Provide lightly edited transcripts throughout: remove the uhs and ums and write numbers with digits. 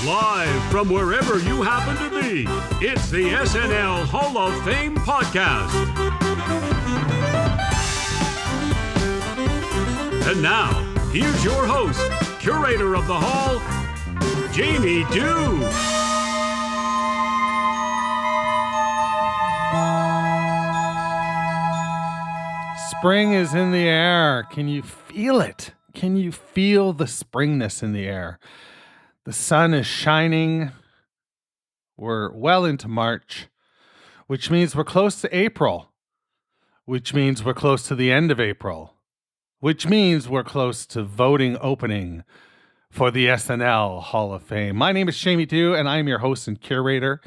Live from wherever you happen to be, it's the SNL Hall of Fame podcast. And now, here's your host, curator of the Hall, Jamie Dew. Spring is in the air. Can you feel it? Can you feel the springness in the air? The sun is shining. We're well into March, which means we're close to April, which means we're close to the end of April, which means we're close to voting opening for the SNL Hall of Fame. My name is Jamie Dew, and I'm your host and curator.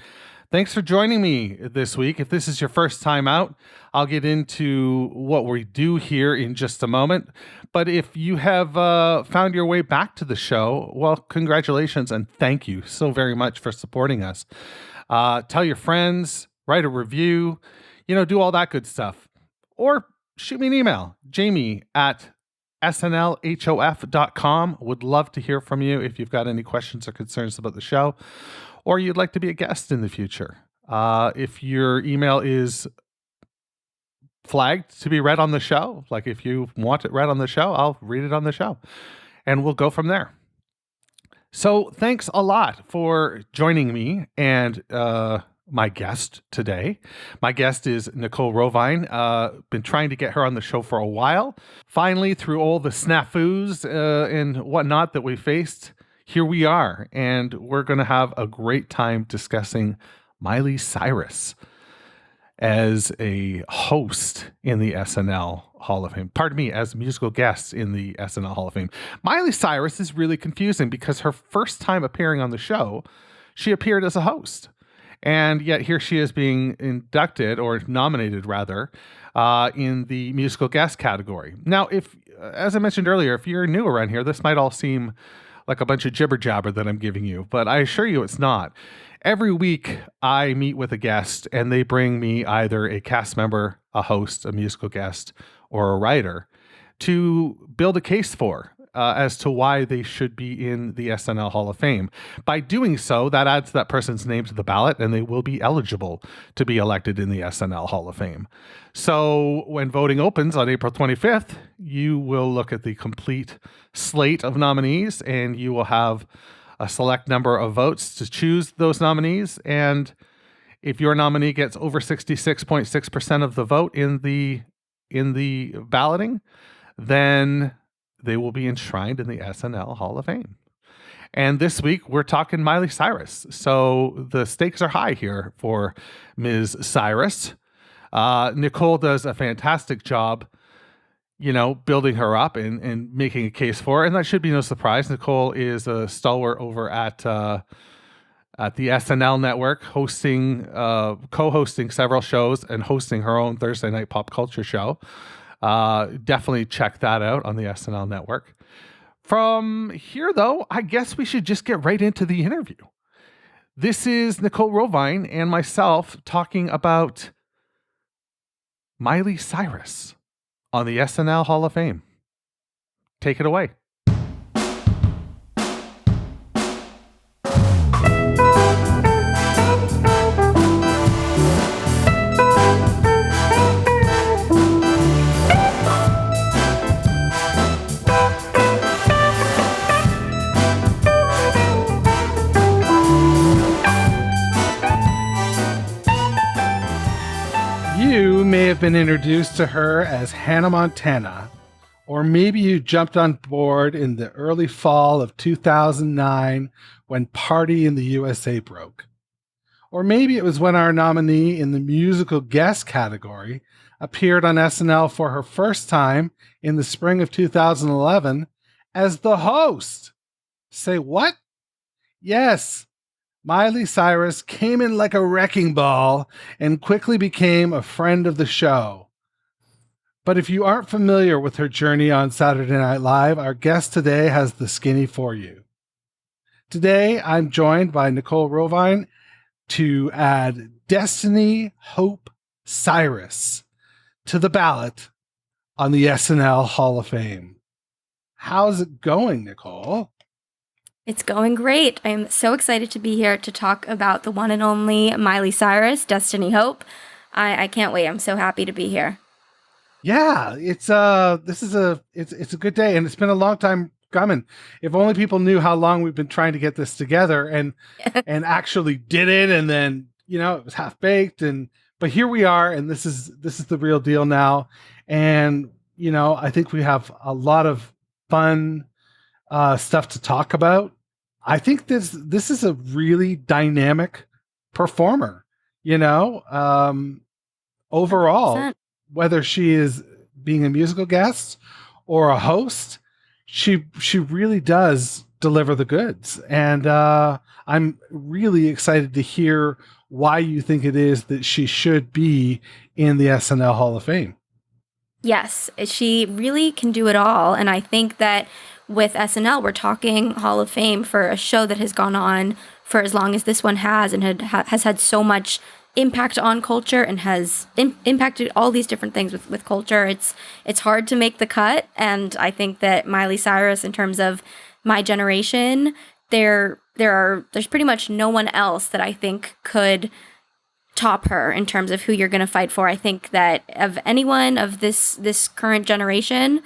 Thanks for joining me this week. If this is your first time out, I'll get into what we do here in just a moment. But if you have found your way back to the show, well, congratulations and thank you so very much for supporting us. Tell your friends, write a review, do all that good stuff. Or shoot me an email, jamie@snlhof.com. Would love to hear from you if you've got any questions or concerns about the show, or you'd like to be a guest in the future. If your email is flagged to be read on the show, like if you want it read on the show, I'll read it on the show and we'll go from there. So thanks a lot for joining me and my guest today. My guest is Nicole Rovine. Been trying to get her on the show for a while. Finally, through all the snafus and whatnot that we faced, here we are, and we're going to have a great time discussing Miley Cyrus as a host in the SNL Hall of Fame. Pardon me, as a musical guest in the SNL Hall of Fame. Miley Cyrus is really confusing because her first time appearing on the show, she appeared as a host. And yet here she is being inducted, or nominated rather, in the musical guest category. Now, as I mentioned earlier, if you're new around here, this might all seem like a bunch of jibber jabber that I'm giving you, but I assure you it's not. Every week I meet with a guest and they bring me either a cast member, a host, a musical guest, or a writer to build a case for as to why they should be in the SNL Hall of Fame. By doing so, that adds that person's name to the ballot and they will be eligible to be elected in the SNL Hall of Fame. So when voting opens on April 25th, you will look at the complete slate of nominees and you will have a select number of votes to choose those nominees. And if your nominee gets over 66.6% of the vote in the balloting, then they will be enshrined in the SNL Hall of Fame. And this week, we're talking Miley Cyrus. So the stakes are high here for Ms. Cyrus. Nicole does a fantastic job, building her up and making a case for her. And that should be no surprise. Nicole is a stalwart over at the SNL Network, co-hosting several shows and hosting her own Thursday night pop culture show. Definitely check that out on the SNL Network. From here, though, I guess we should just get right into the interview. This is Nicole Rovine and myself talking about Miley Cyrus on the SNL Hall of Fame. Take it away. You may have been introduced to her as Hannah Montana, or maybe you jumped on board in the early fall of 2009 when Party in the USA broke. Or maybe it was when our nominee in the musical guest category appeared on SNL for her first time in the spring of 2011 as the host. Say what? Yes. Miley Cyrus came in like a wrecking ball and quickly became a friend of the show. But if you aren't familiar with her journey on Saturday Night Live, our guest today has the skinny for you. Today, I'm joined by Nicole Rovine to add Destiny Hope Cyrus to the ballot on the SNL Hall of Fame. How's it going, Nicole? It's going great. I'm so excited to be here to talk about the one and only Miley Cyrus, Destiny Hope. I can't wait. I'm so happy to be here. Yeah, it's a good day, and it's been a long time coming. If only people knew how long we've been trying to get this together and actually did it, and then it was half baked, but here we are, and this is the real deal now. And I think we have a lot of fun stuff to talk about. I think this is a really dynamic performer. Overall, 100%. whether she is being a musical guest or a host, she really does deliver the goods. And I'm really excited to hear why you think it is that she should be in the SNL Hall of Fame. Yes, she really can do it all. And I think that with SNL, we're talking Hall of Fame for a show that has gone on for as long as this one has and has had so much impact on culture and has impacted all these different things with culture. It's hard to make the cut. And I think that Miley Cyrus, in terms of my generation, there's pretty much no one else that I think could top her in terms of who you're going to fight for. I think that of anyone of this current generation,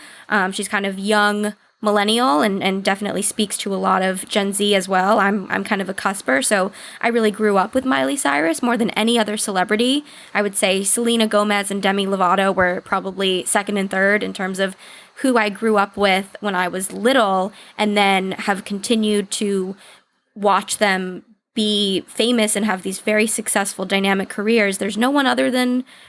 she's kind of young millennial and definitely speaks to a lot of Gen Z as well. I'm kind of a cusper, so I really grew up with Miley Cyrus more than any other celebrity. I would say Selena Gomez and Demi Lovato were probably second and third in terms of who I grew up with when I was little, and then have continued to watch them be famous and have these very successful dynamic careers. There's no one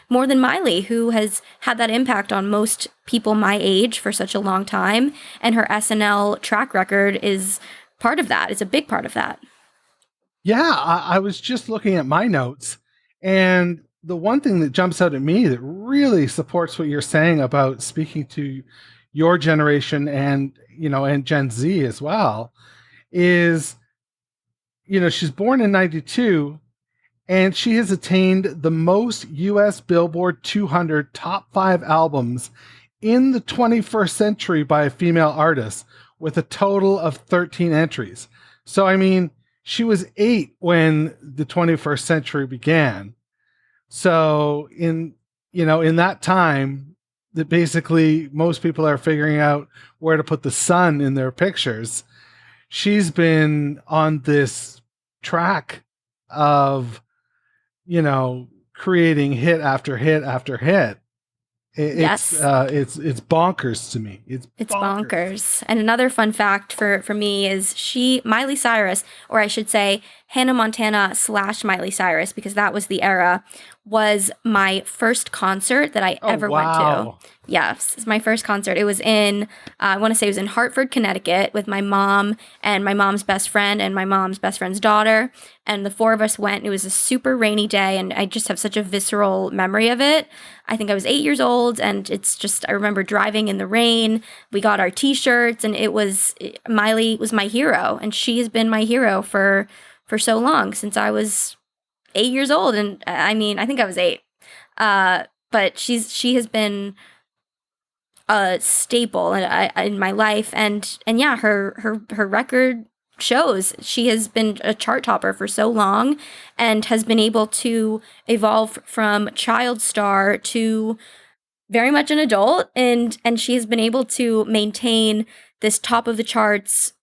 more than Miley who has had that impact on most people my age for such a long time. And her SNL track record is part of that. It's a big part of that. Yeah, I was just looking at my notes, and the one thing that jumps out at me that really supports what you're saying about speaking to your generation and Gen Z as well is, she's born in 92, and she has attained the most US Billboard 200 top 5 albums in the 21st century by a female artist, with a total of 13 entries. So, I mean, she was 8 when the 21st century began. So in that time that basically most people are figuring out where to put the sun in their pictures, she's been on this track of, creating hit after hit after hit. Yes. It's bonkers to me. It's bonkers. And another fun fact for me is Miley Cyrus, or I should say Hannah Montana / Miley Cyrus, because that was the era, was my first concert that I ever went to. Yes, it's my first concert. It was in Hartford, Connecticut, with my mom and my mom's best friend and my mom's best friend's daughter. And the 4 of us went. It was a super rainy day, and I just have such a visceral memory of it. I think I was 8 years old, and I remember driving in the rain. We got our t-shirts, and Miley was my hero, and she has been my hero for so long, since I was 8 years old. And I mean, I think I was 8. But she has been a staple in my life, and yeah, her record shows. She has been a chart topper for so long and has been able to evolve from child star to very much an adult, and she has been able to maintain this top of the charts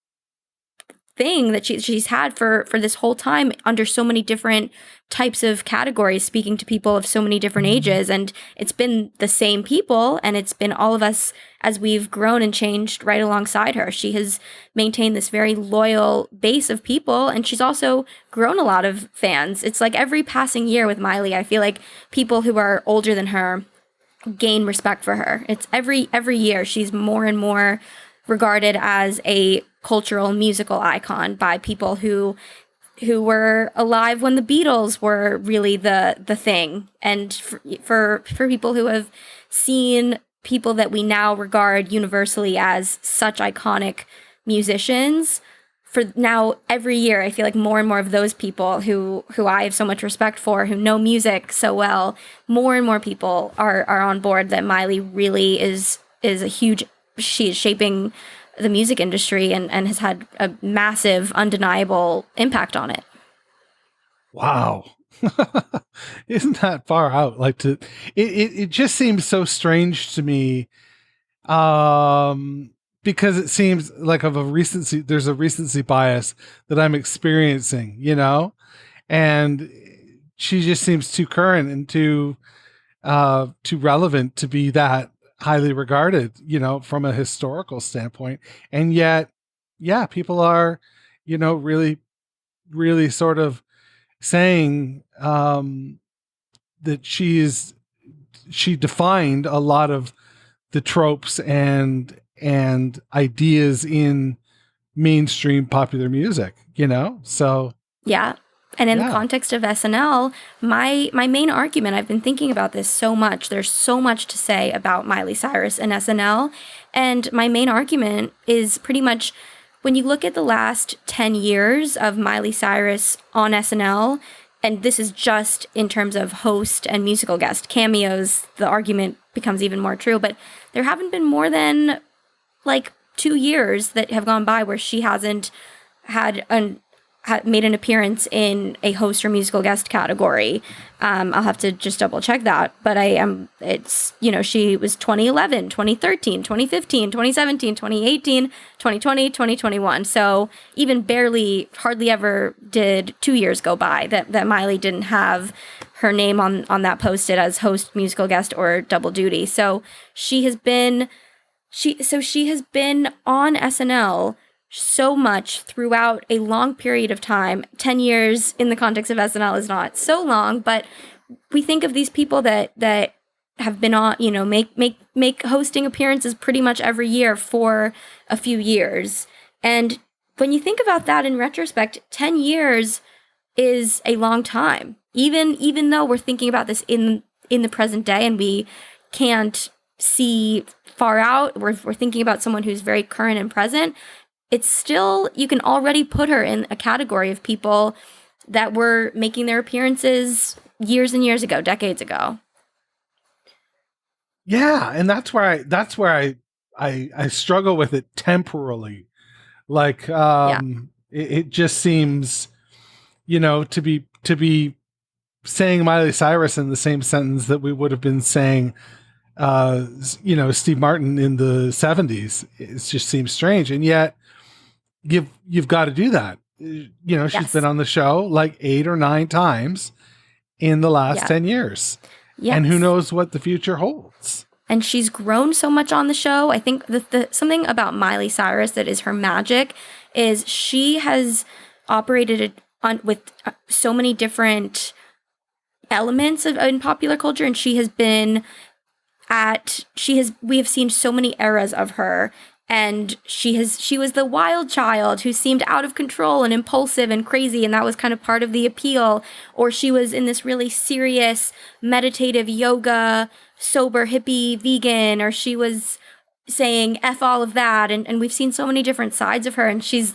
thing that she's had for this whole time under so many different types of categories, speaking to people of so many different ages. And it's been the same people, and it's been all of us as we've grown and changed right alongside her. She has maintained this very loyal base of people, and she's also grown a lot of fans. It's like every passing year with Miley, I feel like people who are older than her gain respect for her. It's every year she's more and more regarded as a cultural musical icon by people who were alive when the Beatles were really the thing, and for people who have seen people that we now regard universally as such iconic musicians. For now, every year, I feel like more and more of those people who I have so much respect for, who know music so well, more and more people are on board that Miley really is a huge. She is shaping the music industry and has had a massive, undeniable impact on it. Wow. Isn't that far out? Like it just seems so strange to me. Because it seems like there's a recency bias that I'm experiencing, you know, and she just seems too current and too relevant to be that highly regarded, you know, from a historical standpoint. And yet, yeah, people are, you know, really, really sort of saying that she defined a lot of the tropes and ideas in mainstream popular music, you know? So yeah. And in the context of SNL, my main argument, I've been thinking about this so much. There's so much to say about Miley Cyrus and SNL. And my main argument is pretty much when you look at the last 10 years of Miley Cyrus on SNL, and this is just in terms of host and musical guest cameos, the argument becomes even more true. But there haven't been more than like 2 years that have gone by where she hasn't made an appearance in a host or musical guest category. I'll have to just double check that. But it's, you know, she was 2011, 2013, 2015, 2017, 2018, 2020, 2021. So even hardly ever did 2 years go by that Miley didn't have her name on that posted as host, musical guest, or double duty. So she has been on SNL so much throughout a long period of time. 10 years in the context of SNL is not so long, but we think of these people that have been on, you know, make hosting appearances pretty much every year for a few years. And when you think about that in retrospect, 10 years is a long time. Even though we're thinking about this in the present day and we can't see far out, we're thinking about someone who's very current and present. It's still, you can already put her in a category of people that were making their appearances years and years ago, decades ago. Yeah, and that's where I struggle with it temporally. Like it just seems, you know, to be saying Miley Cyrus in the same sentence that we would have been saying you know, Steve Martin in the 70s. It just seems strange. And yet you've got to do that. You know, she's been on the show like 8 or 9 times in the last 10 years. Yes. And who knows what the future holds. And she's grown so much on the show. I think something about Miley Cyrus that is her magic is she has operated with so many different elements in popular culture, and we have seen so many eras of her. And she was the wild child who seemed out of control and impulsive and crazy, and that was kind of part of the appeal. Or she was in this really serious, meditative yoga, sober, hippie, vegan, or she was saying F all of that. And we've seen so many different sides of her, and she's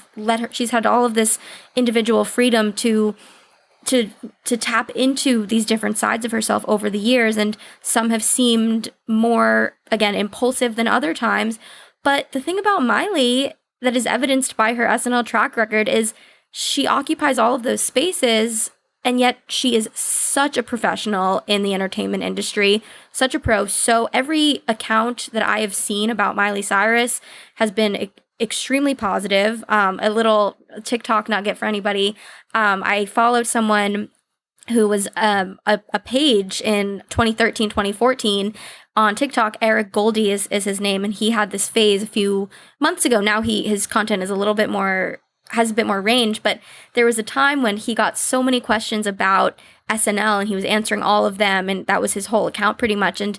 had all of this individual freedom to tap into these different sides of herself over the years. And some have seemed more, again, impulsive than other times. But the thing about Miley that is evidenced by her SNL track record is she occupies all of those spaces, and yet she is such a professional in the entertainment industry, such a pro. So every account that I have seen about Miley Cyrus has been extremely positive. A little TikTok nugget for anybody. I followed someone who was a page in 2013, 2014 on TikTok. Eric Goldie is his name, and he had this phase a few months ago. Now his content is has a bit more range, but there was a time when he got so many questions about SNL, and he was answering all of them, and that was his whole account pretty much. And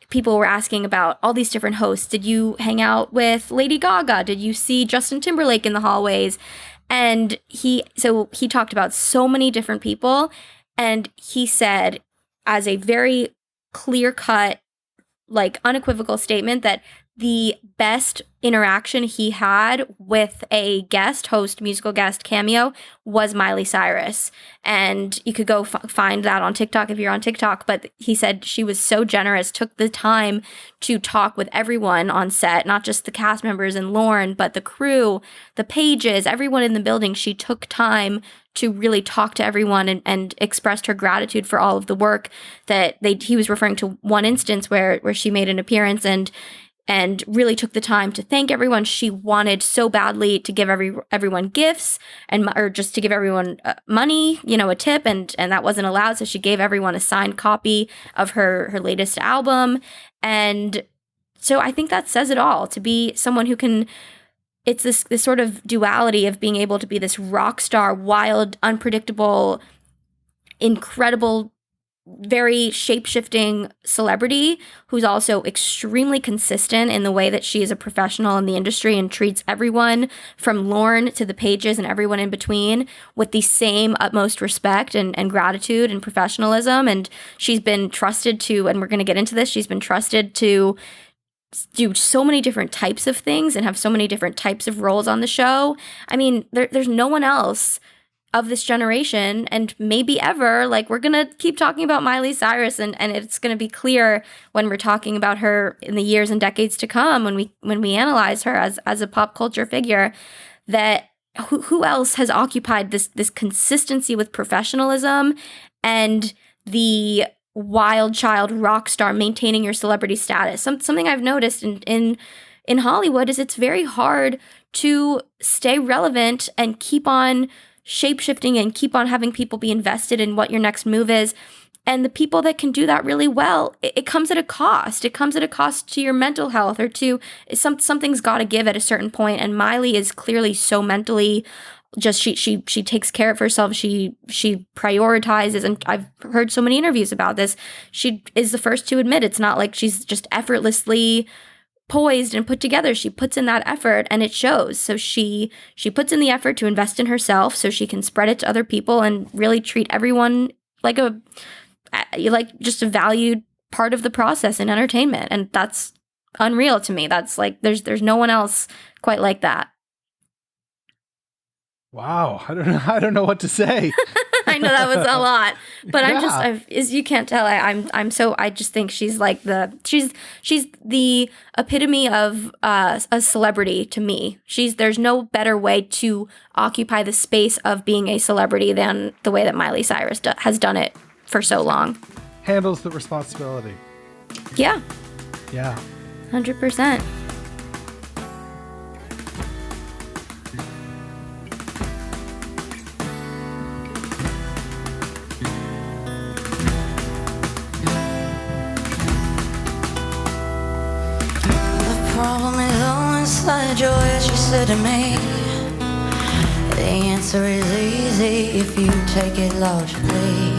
people were asking about all these different hosts. Did you hang out with Lady Gaga? Did you see Justin Timberlake in the hallways? And he talked about so many different people, and he said, as a very clear-cut, like unequivocal statement, that the best interaction he had with a guest host, musical guest cameo, was Miley Cyrus. And you could go find that on TikTok if you're on TikTok. But he said she was so generous, took the time to talk with everyone on set, not just the cast members and Lauren, but the crew, the pages, everyone in the building. She took time to really talk to everyone and expressed her gratitude for all of the work that he was referring to one instance where she made an appearance and really took the time to thank everyone. She wanted so badly to give everyone gifts or just to give everyone money, a tip, and that wasn't allowed. So she gave everyone a signed copy of her latest album. And so I think that says it all, to be someone who can, it's this sort of duality of being able to be this rock star, wild, unpredictable, incredible, very shape-shifting celebrity who's also extremely consistent in the way that she is a professional in the industry and treats everyone from Lauren to the pages and everyone in between with the same utmost respect and gratitude and professionalism. And she's been trusted to, and we're going to get into this, she's been trusted to do so many different types of things and have so many different types of roles on the show. I mean, there's no one else of this generation, and maybe ever, like, we're gonna keep talking about Miley Cyrus, and it's gonna be clear when we're talking about her in the years and decades to come, when we analyze her as a pop culture figure, that who else has occupied this consistency with professionalism and the wild child rock star maintaining your celebrity status. Something I've noticed in Hollywood is it's very hard to stay relevant and keep on shape-shifting and keep on having people be invested in what your next move is. And the people that can do that really well, it comes at a cost. It comes at a cost to your mental health, or to something's got to give at a certain point. And Miley is clearly so mentally just she takes care of herself. She prioritizes, and I've heard so many interviews about this. She is the first to admit it's not like she's just effortlessly poised and put together. She puts in that effort, and it shows. So she puts in the effort to invest in herself so she can spread it to other people and really treat everyone like just a valued part of the process in entertainment. And that's unreal to me. That's like there's no one else quite like that. Wow, I don't know what to say. I know that was a lot, but yeah. As you can't tell, I just think she's like she's the epitome of a celebrity to me. There's no better way to occupy the space of being a celebrity than the way that Miley Cyrus has done it for so long. Handles the responsibility. Yeah. Yeah. 100%. Problem is all inside your head, she said to me. The answer is easy if you take it logically.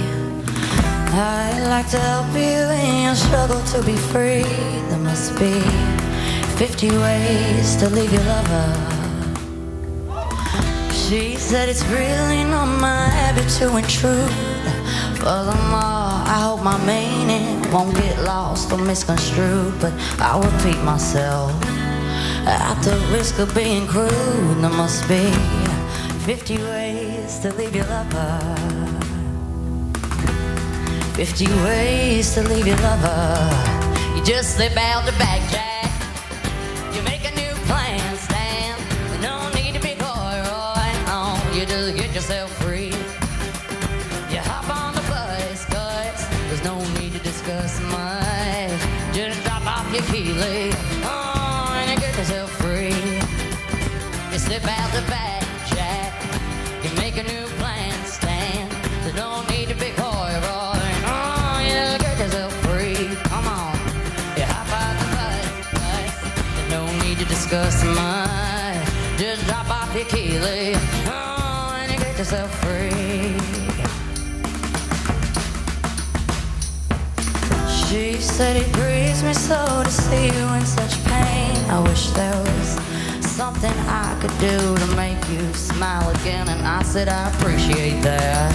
I'd like to help you in your struggle to be free. There must be 50 ways to leave your lover. She said it's really not my habit to intrude. Furthermore, I hope my meaning won't get lost or misconstrued, but I'll repeat myself at the risk of being crude. There must be 50 ways to leave your lover. 50 ways to leave your lover. You just slip out the back, Jack. You make a new plan, Stan. No need to be coy, Roy. No, you just get yourself free. You hop on the bus, cause there's no need to discuss much. Just drop off your keyley. Oh, and you get yourself free. You slip out the back, Jack. You make a new plan, Stan. There's no need to be coy, Roy. Oh, you get yourself free. Come on. You hop on the bus. There's no need to discuss much. Just drop off your keyley. Oh, and you get yourself free. She said it grieves me so to see you in such pain. I wish there was something I could do to make you smile again. And I said I appreciate that.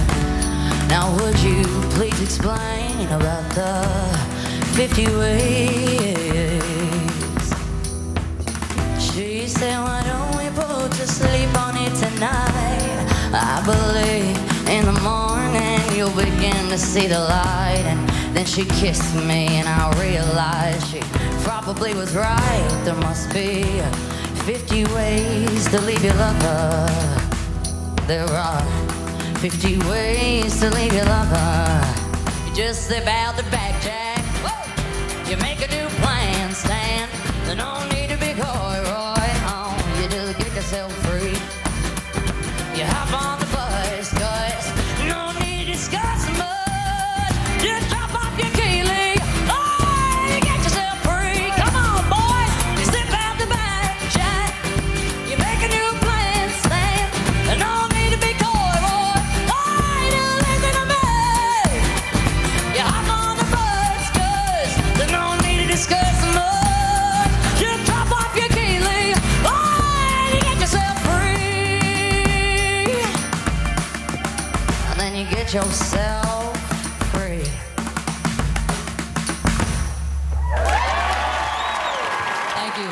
Now would you please explain about the 50 ways She said, why don't we put to sleep on it tonight? I believe in the morning you'll begin to see the light. And then she kissed me and I realized she probably was right. There must be 50 ways to leave your lover. There are 50 ways to leave your lover. You just slip out the back, Jack. You make a new plan, Stan. There's no need to be coy, Roy. Oh, you just get yourself free. You hop on the bus, cause no need to discuss much. Just drop off your keely. Oh, you get yourself free. Come on, boys. Slip out the back, Jack. You make a new plan, Stan. There's no need to be coy, Roy. Oh, you just listen to me. You hop on the bus, cause there's no need to discuss much. Just drop off your keely. Oh, you get yourself free. And then you get yourself free. Thank you.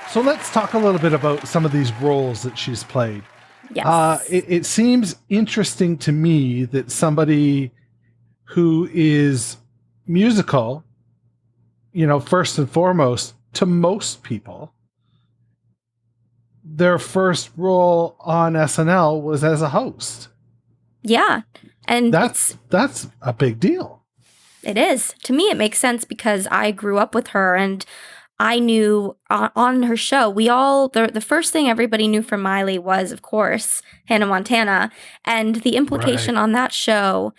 So let's talk a little bit about some of these roles that she's played. Yes. It seems interesting to me that somebody who is musical, first and foremost, to most people, their first role on SNL was as a host. Yeah. And That's a big deal. it is. To me, it makes sense because I grew up with her and I knew on her show, the first thing everybody knew from Miley was, of course, Hannah Montana. And the implication on that show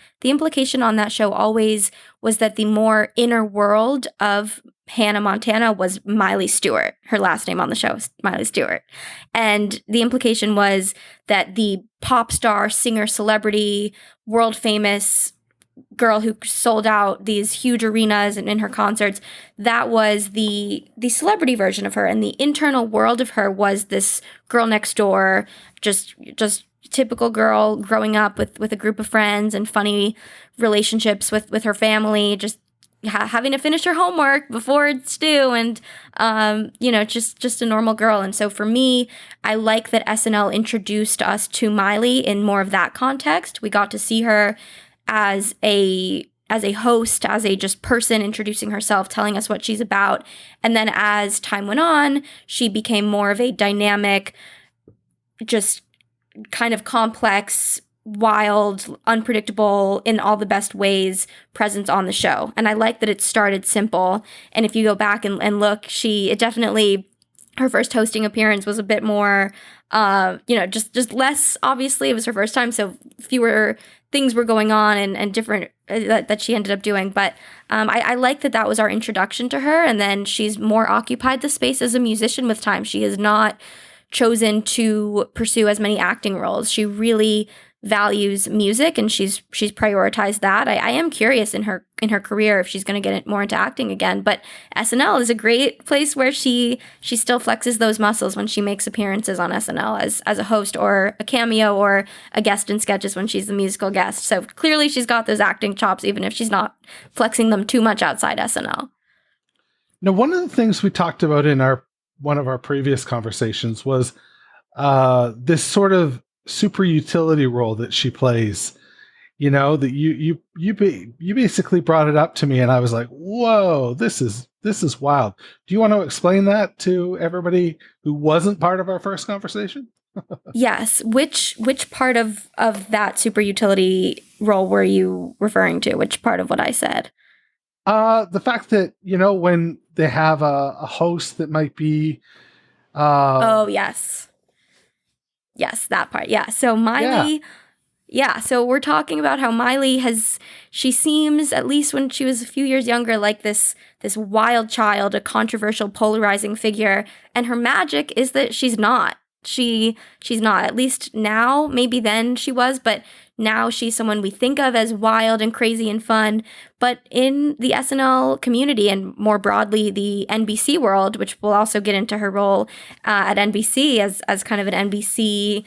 always was that the more inner world of Hannah Montana was Miley Stewart. Her last name on the show is Miley Stewart. And the implication was that the pop star, singer, celebrity, world famous girl who sold out these huge arenas and in her concerts, that was the celebrity version of her, and the internal world of her was this girl next door, just typical girl growing up with a group of friends and funny relationships with her family, just having to finish her homework before it's due, and just a normal girl. And so for me, I like that SNL introduced us to Miley in more of that context. We got to see her as a host, as a just person introducing herself, telling us what she's about. And then as time went on, she became more of a dynamic, just kind of complex, wild, unpredictable, in all the best ways presence on the show. And I like that it started simple. And if you go back and look, her first hosting appearance was a bit more, just less, obviously. It was her first time, so fewer things were going on and different that she ended up doing. But I like that was our introduction to her. And then she's more occupied the space as a musician with time. She has not chosen to pursue as many acting roles. She really values music, and she's prioritized that. I am curious in her career if she's going to get more into acting again, but SNL is a great place where she still flexes those muscles when she makes appearances on SNL as a host or a cameo or a guest in sketches when she's the musical guest. So clearly she's got those acting chops, even if she's not flexing them too much outside SNL. Now, one of the things we talked about in one of our previous conversations was this sort of super utility role that she plays, that you basically brought it up to me, and I was like, whoa, this is wild. Do you want to explain that to everybody who wasn't part of our first conversation? Yes. Which part of that super utility role were you referring to? Which part of what I said? The fact that, when they have a host that might be oh, yes. Yes, that part. Yeah. So Miley, so we're talking about how Miley she seems, at least when she was a few years younger, like this wild child, a controversial, polarizing figure. And her magic is that she's not. She's not. At least now, maybe then she was, but now she's someone we think of as wild and crazy and fun. But in the SNL community and more broadly the NBC world, which we'll also get into her role at NBC as kind of an NBC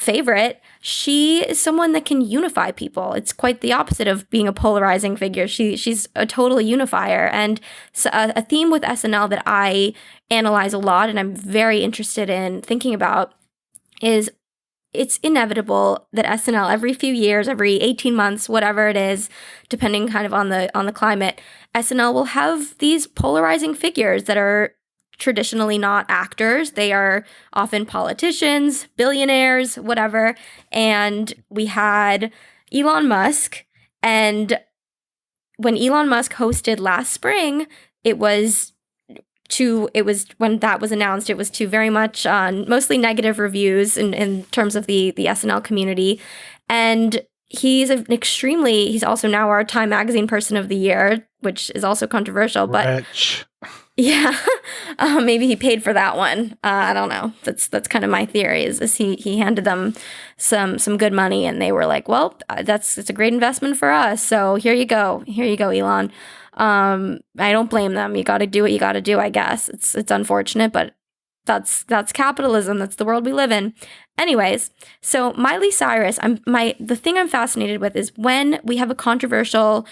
favorite, she is someone that can unify people. It's quite the opposite of being a polarizing figure. She's a total unifier. And so a theme with SNL that I analyze a lot and I'm very interested in thinking about is it's inevitable that SNL every few years, every 18 months, whatever it is, depending kind of on the climate, SNL will have these polarizing figures that are traditionally not actors. They are often politicians, billionaires, whatever. And we had Elon Musk. And when Elon Musk hosted last spring, when that was announced, it was to very much mostly negative reviews in terms of the SNL community. And he's also now our Time Magazine Person of the Year, which is also controversial, but Rich. yeah, maybe he paid for that one. I don't know. That's kind of my theory is he handed them some good money and they were like, well, it's a great investment for us. So here you go, Elon. I don't blame them. You got to do what you got to do, I guess. It's unfortunate, but that's capitalism. That's the world we live in. Anyways, so Miley Cyrus, the thing I'm fascinated with is when we have a controversial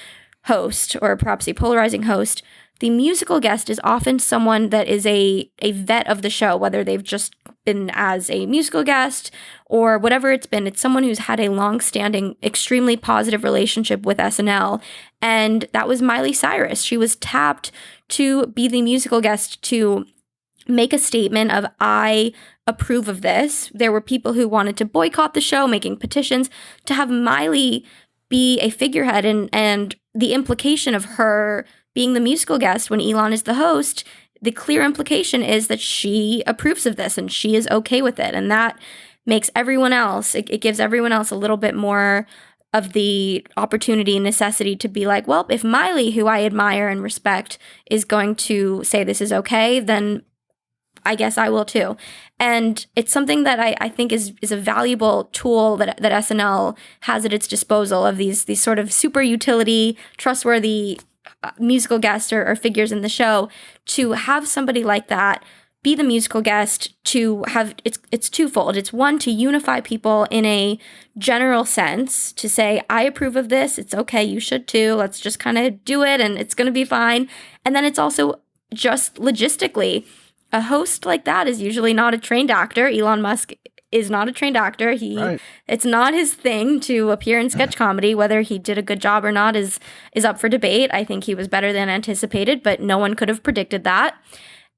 host or perhaps a polarizing host, the musical guest is often someone that is a vet of the show, whether they've just been as a musical guest or whatever it's been. It's someone who's had a long-standing, extremely positive relationship with SNL, and that was Miley Cyrus. She was tapped to be the musical guest to make a statement of, I approve of this. There were people who wanted to boycott the show, making petitions. To have Miley be a figurehead and the implication of her being the musical guest when Elon is the host, the clear implication is that she approves of this and she is okay with it. And that makes everyone else, it gives everyone else a little bit more of the opportunity and necessity to be like, well, if Miley, who I admire and respect, is going to say this is okay, then I guess I will too. And it's something that I think is a valuable tool that SNL has at its disposal of these sort of super utility, trustworthy musical guests or figures in the show, to have somebody like that be the musical guest, to have it's twofold. It's one, to unify people in a general sense, to say, I approve of this, it's okay, you should too, let's just kind of do it and it's going to be fine. And then it's also just logistically, a host like that is usually not a trained actor. Elon Musk is not a trained actor. Right. It's not his thing to appear in sketch comedy. Whether he did a good job or not is up for debate. I think he was better than anticipated, but no one could have predicted that.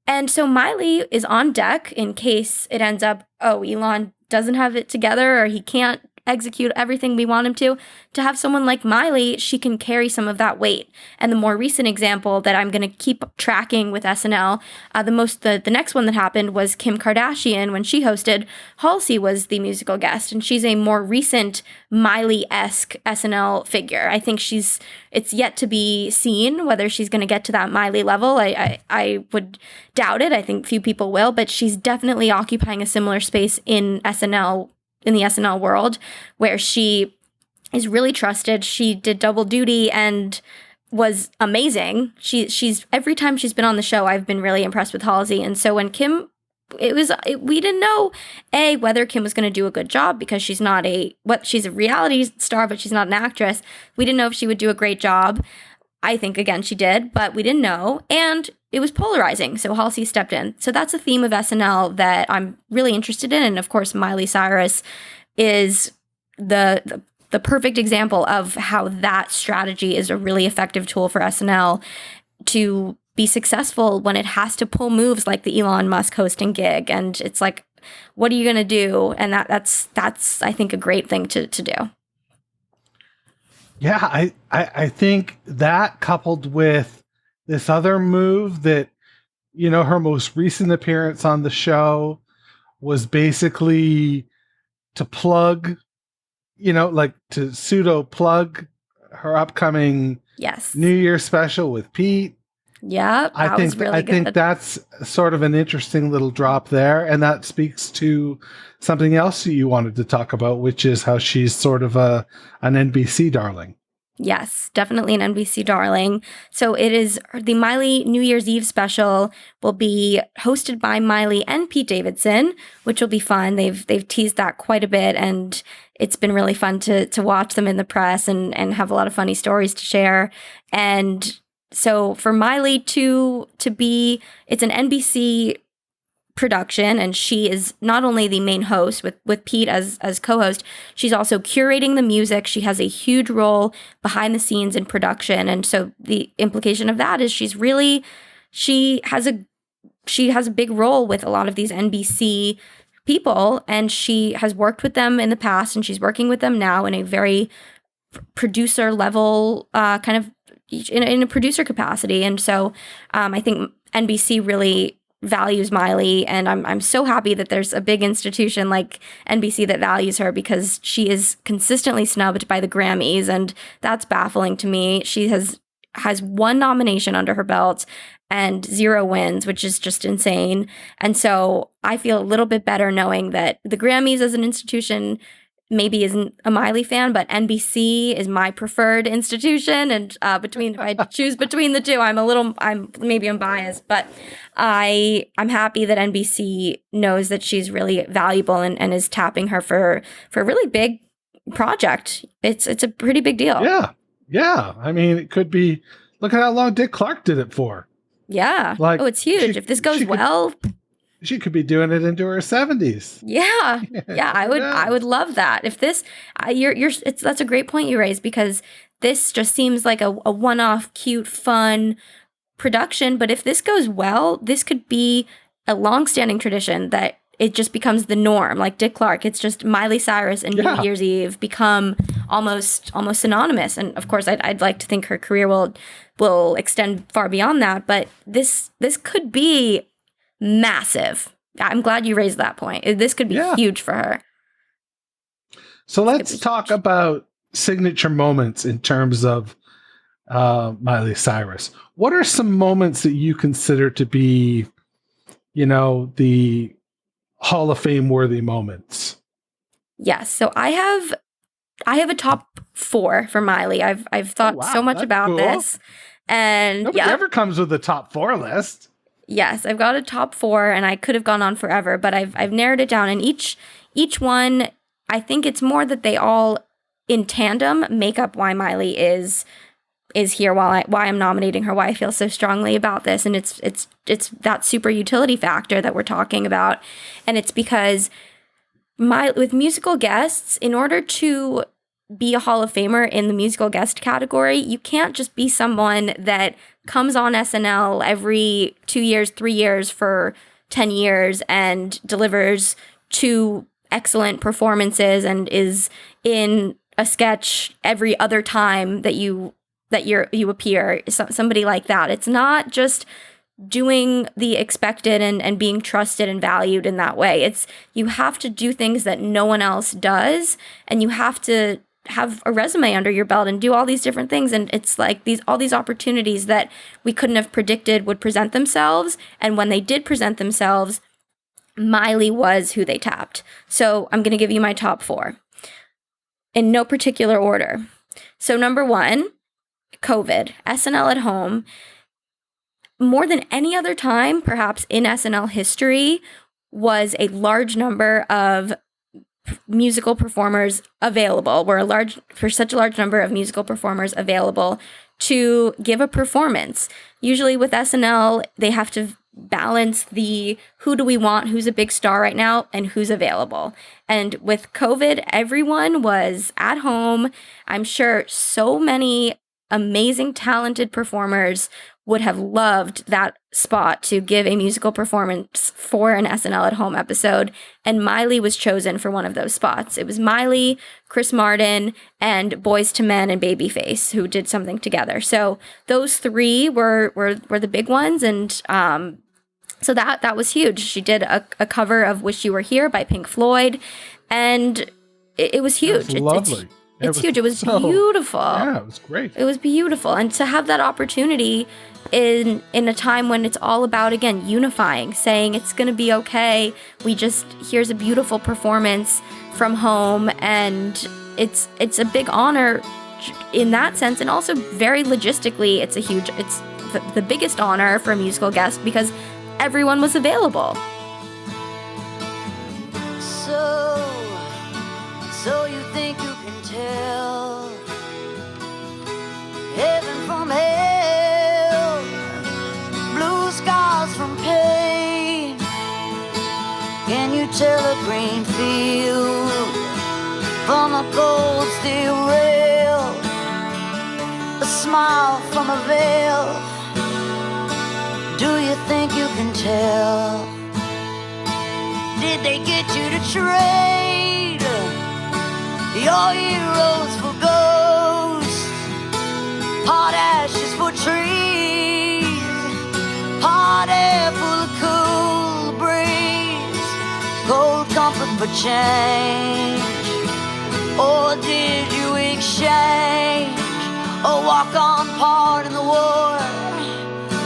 And so Miley is on deck in case it ends up, Elon doesn't have it together or he can't execute everything we want him to have someone like Miley, she can carry some of that weight. And the more recent example that I'm going to keep tracking with SNL, the next one that happened was Kim Kardashian. When she hosted, Halsey was the musical guest, and she's a more recent Miley-esque SNL figure. I think it's yet to be seen whether she's going to get to that Miley level. I would doubt it. I think few people will, but she's definitely occupying a similar space in the SNL world, where she is really trusted. She did double duty and was amazing. She's every time she's been on the show, I've been really impressed with Halsey. And so when Kim, we didn't know whether Kim was going to do a good job because she's a reality star, but she's not an actress. We didn't know if she would do a great job. I think, again, she did, but we didn't know. And it was polarizing, so Halsey stepped in. So that's a theme of SNL that I'm really interested in. And of course, Miley Cyrus is the perfect example of how that strategy is a really effective tool for SNL to be successful when it has to pull moves like the Elon Musk hosting gig. And it's like, what are you going to do? And that's I think, a great thing to do. Yeah, I think that, coupled with this other move that, her most recent appearance on the show was basically to plug, to pseudo plug her upcoming New Year special with Pete. Yeah, I think that's sort of an interesting little drop there, and that speaks to something else you wanted to talk about, which is how she's sort of an NBC darling. Yes, definitely an NBC darling. So it is the Miley New Year's Eve special will be hosted by Miley and Pete Davidson, which will be fun. They've teased that quite a bit, and it's been really fun to watch them in the press and have a lot of funny stories to share. And so for Miley to be, it's an NBC production, and she is not only the main host with Pete as co-host, she's also curating the music. She has a huge role behind the scenes in production, and so the implication of that is she has a big role with a lot of these NBC people, and she has worked with them in the past, and she's working with them now in a very producer level kind of in a producer capacity. And so I think NBC really values Miley, and I'm so happy that there's a big institution like NBC that values her, because she is consistently snubbed by the Grammys, and that's baffling to me. She has one nomination under her belt and 0 wins, which is just insane. And so I feel a little bit better knowing that the Grammys as an institution maybe isn't a Miley fan, but NBC is my preferred institution. And if I choose between the two, I'm biased, but I'm happy that NBC knows that she's really valuable and is tapping her for a really big project. It's a pretty big deal. Yeah. I mean, it could be, look at how long Dick Clark did it for. Yeah. It's huge. If this goes well, she could be doing it into her 70s. Yeah. I would love that. If this, that's a great point you raised, because this just seems like a one-off, cute, fun production. But if this goes well, this could be a long-standing tradition that it just becomes the norm. Like Dick Clark, it's just Miley Cyrus and New Year's Eve become almost synonymous. And of course, I'd like to think her career will extend far beyond that. But this could be massive. I'm glad you raised that point. This could be huge for her. So let's talk about signature moments in terms of Miley Cyrus. What are some moments that you consider to be, the Hall of Fame worthy moments? Yes. So I have a top 4 for Miley. I've thought so much about this, and nobody ever comes with a top 4 list. Yes, I've got a top 4, and I could have gone on forever, but I've narrowed it down. And each one, I think it's more that they all in tandem make up why Miley is here, why I'm nominating her, why I feel so strongly about this. And it's that super utility factor that we're talking about. And it's because with musical guests, in order to be a Hall of Famer in the musical guest category, you can't just be someone that comes on SNL every 2 years, 3 years for 10 years and delivers 2 excellent performances and is in a sketch every other time that you appear. Somebody like that. It's not just doing the expected and being trusted and valued in that way. It's you have to do things that no one else does, and you have to have a resume under your belt and do all these different things. And it's like all these opportunities that we couldn't have predicted would present themselves. And when they did present themselves, Miley was who they tapped. So I'm going to give you my top 4 in no particular order. So number 1, COVID, SNL at home. More than any other time, perhaps in SNL history, was a large number of musical performers available. For such a large number of musical performers available to give a performance. Usually with SNL, they have to balance the who do we want, who's a big star right now, and who's available. And with COVID, everyone was at home. I'm sure so many amazing, talented performers would have loved that spot to give a musical performance for an SNL at home episode. And Miley was chosen for one of those spots. It was Miley, Chris Martin, and Boyz II Men and Babyface who did something together. So those 3 were the big ones. And so that was huge. She did a cover of Wish You Were Here by Pink Floyd. And it was huge. It was lovely. It's huge. It was beautiful. Yeah, it was great. It was beautiful. And to have that opportunity in a time when it's all about, again, unifying, saying it's going to be okay. Here's a beautiful performance from home. And it's a big honor in that sense, and also very logistically, it's the biggest honor for a musical guest because everyone was available. So you think you can tell heaven from hell, blue skies from pain? Can you tell a green field from a cold steel rail, a smile from a veil? Do you think you can tell? Did they get you to trade your heroes for ghosts, hot ashes for trees, hot air full of cool breeze, cold comfort for change? Or did you exchange a walk-on part in the war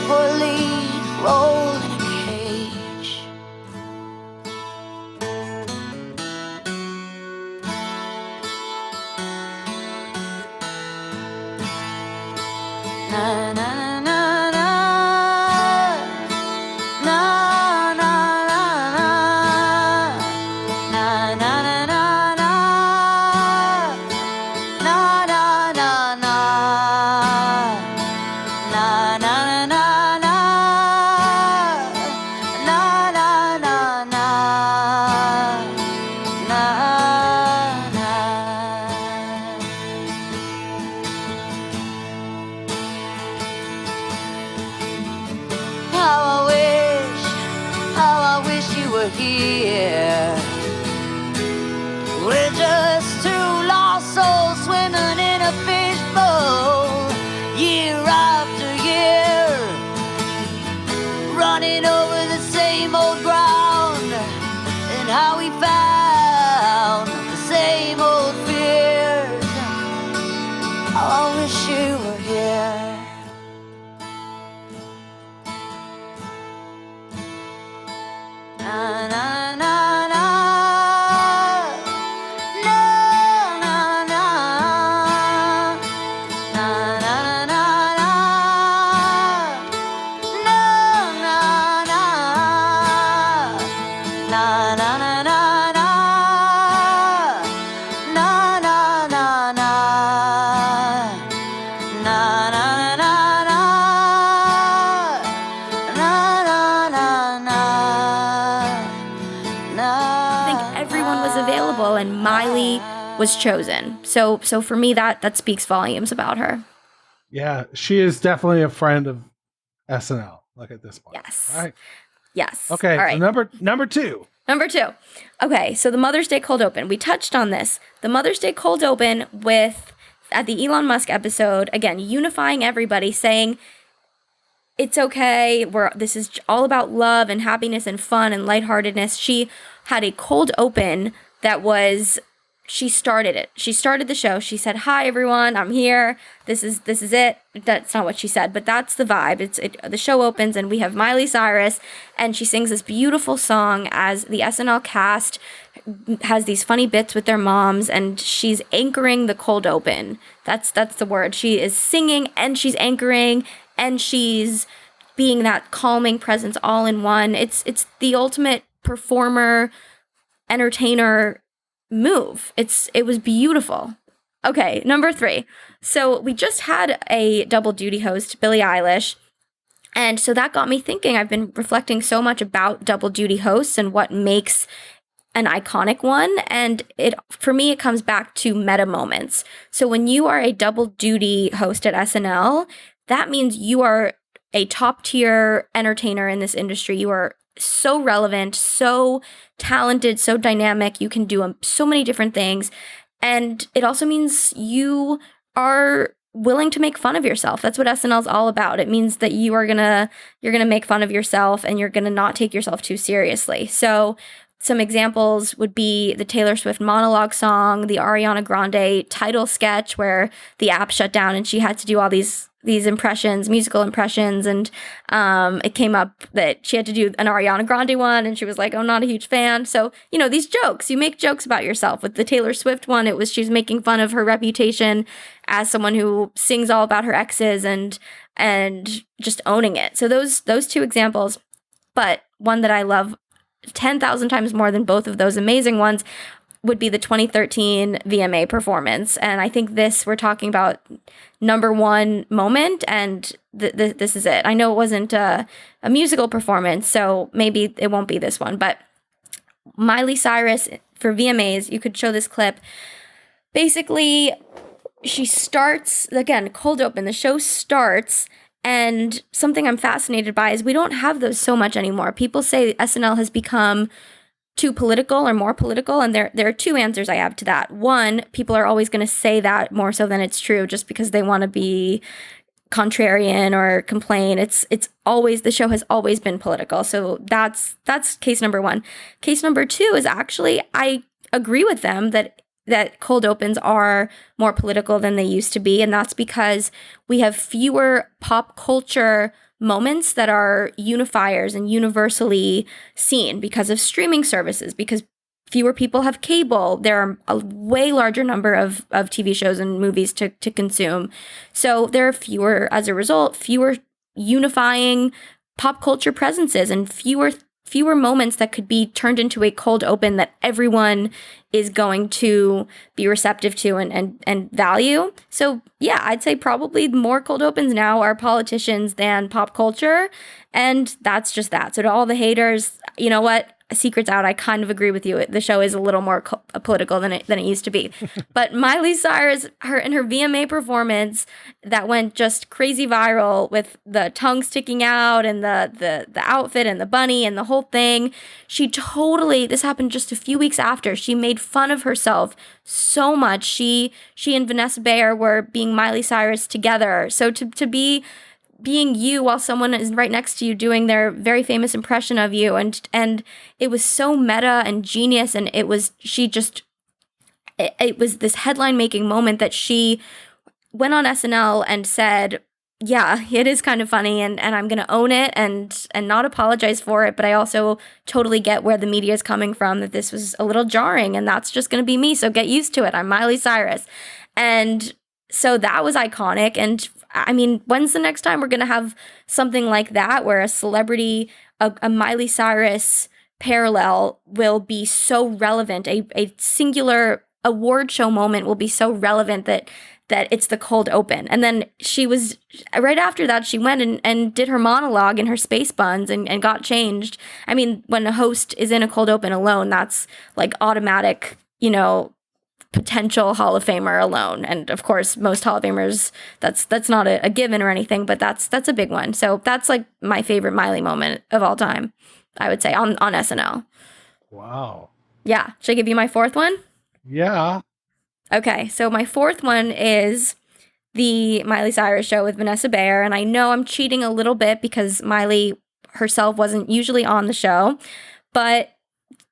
for a lead role in a cage? Na na na na na na na na na na na here. We're just two lost souls swimming in a fishbowl, year after year, running over the same old ground, and how we found the same old fears. Oh, I wish you were here. Na na na na, na na na, na na na na, na na na, na na na na, na na na na, na na na. Available, and Miley was chosen. So for me, that speaks volumes about her. Yeah, she is definitely a friend of SNL. Like at this point. Yes. All right. Yes. Okay. All right. So number two. Number two. Okay. So the Mother's Day cold open. We touched on this. The Mother's Day cold open at the Elon Musk episode, again, unifying everybody, saying it's okay. This is all about love and happiness and fun and lightheartedness. She had a cold open that was, she started it. She started the show. She said, "Hi everyone, I'm here. This is it." That's not what she said, but that's the vibe. The show opens and we have Miley Cyrus, and she sings this beautiful song as the SNL cast has these funny bits with their moms, and she's anchoring the cold open. That's the word. She is singing and she's anchoring and she's being that calming presence all in one. It's the ultimate performer, entertainer move. It was beautiful. Okay, number three. So we just had a double duty host, Billie Eilish. And so that got me thinking. I've been reflecting so much about double duty hosts and what makes an iconic one. And for me, it comes back to meta moments. So when you are a double duty host at SNL, that means you are a top tier entertainer in this industry. You are so relevant, so talented, so dynamic. You can do so many different things. And it also means you are willing to make fun of yourself. That's what SNL is all about. It means that you're gonna make fun of yourself and you're gonna not take yourself too seriously. So some examples would be the Taylor Swift monologue song, the Ariana Grande title sketch where the app shut down and she had to do all these impressions, musical impressions, and it came up that she had to do an Ariana Grande one, and she was like, "I'm not a huge fan." So, these jokes, you make jokes about yourself. With the Taylor Swift one, it was she's making fun of her reputation as someone who sings all about her exes and just owning it. So those two examples. But one that I love 10,000 times more than both of those amazing ones would be the 2013 VMA performance. And I think we're talking about number one moment, and this is it. I know it wasn't a musical performance, so maybe it won't be this one, but Miley Cyrus for VMAs, you could show this clip. Basically, she starts, again, cold open, the show starts, and something I'm fascinated by is we don't have those so much anymore. People say SNL has become too political or more political, and there are two answers I have to that. One, people are always going to say that more so than it's true just because they want to be contrarian or complain. It's always, the show has always been political. So that's case number one. Case number two is actually, I agree with them that cold opens are more political than they used to be. And that's because we have fewer pop culture moments that are unifiers and universally seen because of streaming services, because fewer people have cable. There are a way larger number of TV shows and movies to consume. So there are fewer, as a result, fewer unifying pop culture presences and fewer moments that could be turned into a cold open that everyone is going to be receptive to and value. So yeah, I'd say probably more cold opens now are politicians than pop culture. And that's just that. So to all the haters, you know what? Secret's out. I kind of agree with you. The show is a little more political than it used to be. But Miley Cyrus, in her VMA performance that went just crazy viral with the tongue sticking out and the outfit and the bunny and the whole thing, she totally, this happened just a few weeks after, she made fun of herself so much. She and Vanessa Bayer were being Miley Cyrus together. So to be being you while someone is right next to you doing their very famous impression of you, and it was so meta and genius, and it was this headline making moment that she went on SNL and said, yeah, it is kind of funny, and I'm gonna own it and not apologize for it, but I also totally get where the media is coming from, that this was a little jarring, and that's just gonna be me, so get used to it. I'm Miley Cyrus. And so that was iconic. And I mean, when's the next time we're going to have something like that where a celebrity, a Miley Cyrus parallel will be so relevant, a singular award show moment will be so relevant that it's the cold open. And then she was, right after that, she went and did her monologue in her space buns and got changed. I mean, when a host is in a cold open alone, that's like automatic, potential Hall of Famer alone. And of course, most Hall of Famers, that's not a given or anything, but that's a big one. So that's like my favorite Miley moment of all time, I would say, on SNL. Wow. Yeah. Should I give you my fourth one? Yeah. Okay. So my fourth one is the Miley Cyrus show with Vanessa Bayer. And I know I'm cheating a little bit because Miley herself wasn't usually on the show, but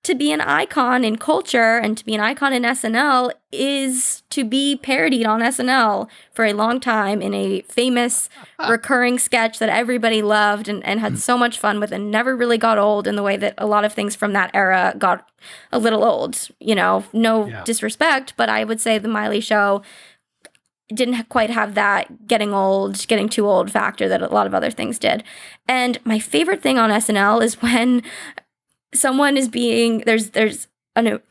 to be an icon in culture and to be an icon in SNL is to be parodied on SNL for a long time in a famous recurring sketch that everybody loved and had so much fun with and never really got old in the way that a lot of things from that era got a little old. Disrespect, but I would say the Miley show didn't quite have that getting too old factor that a lot of other things did. And my favorite thing on SNL is when someone is being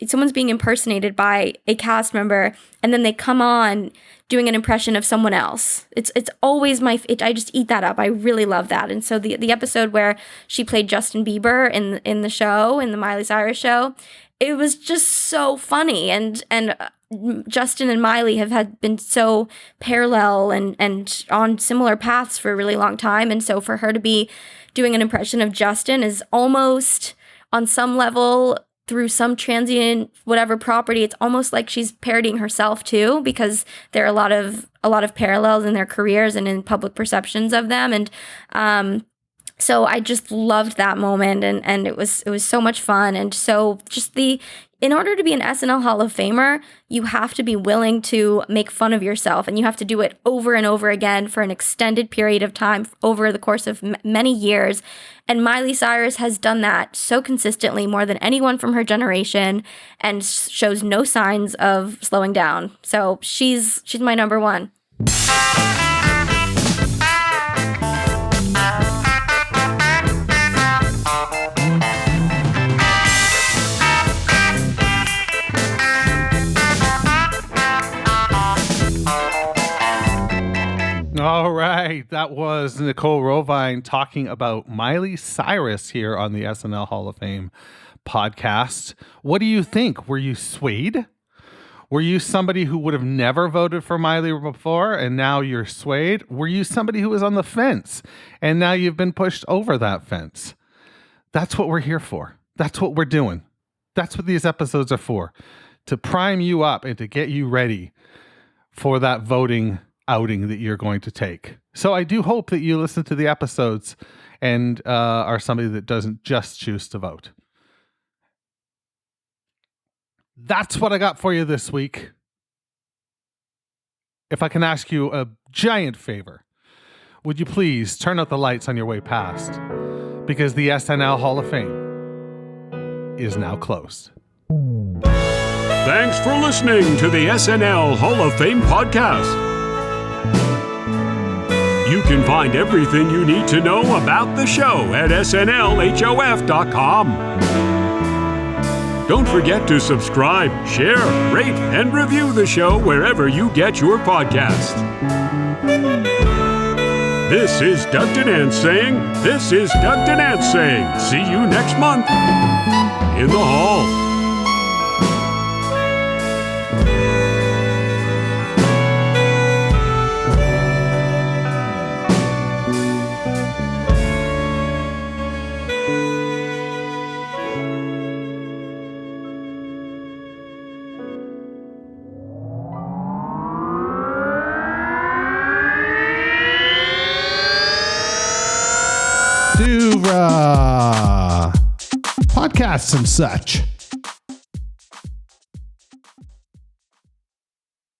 someone's being impersonated by a cast member, and then they come on doing an impression of someone else. It's always I just eat that up. I really love that. And so the episode where she played Justin Bieber in the show, in the Miley Cyrus show, it was just so funny. And Justin and Miley have been so parallel and on similar paths for a really long time. And so for her to be doing an impression of Justin is almost, on some level, through some transient whatever property, it's almost like she's parodying herself too, because there are a lot of parallels in their careers and in public perceptions of them. And So I just loved that moment, and it was so much fun. And so just in order to be an SNL Hall of Famer, you have to be willing to make fun of yourself, and you have to do it over and over again for an extended period of time over the course of many years. And Miley Cyrus has done that so consistently, more than anyone from her generation, and shows no signs of slowing down. So she's my number one. All right, that was Nicole Rovine talking about Miley Cyrus here on the SNL Hall of Fame podcast. What do you think? Were you swayed? Were you somebody who would have never voted for Miley before and now you're swayed? Were you somebody who was on the fence and now you've been pushed over that fence? That's what we're here for. That's what we're doing. That's what these episodes are for, to prime you up and to get you ready for that voting outing that you're going to take. So I do hope that you listen to the episodes and are somebody that doesn't just choose to vote. That's what I got for you this week. If I can ask you a giant favor, would you please turn out the lights on your way past? Because the SNL Hall of Fame is now closed. Thanks for listening to the SNL Hall of Fame podcast. You can find everything you need to know about the show at snlhof.com. Don't forget to subscribe, share, rate, and review the show wherever you get your podcast. This is Doug Denance saying, this is Doug Denance saying, see you next month in the hall. Podcasts and such.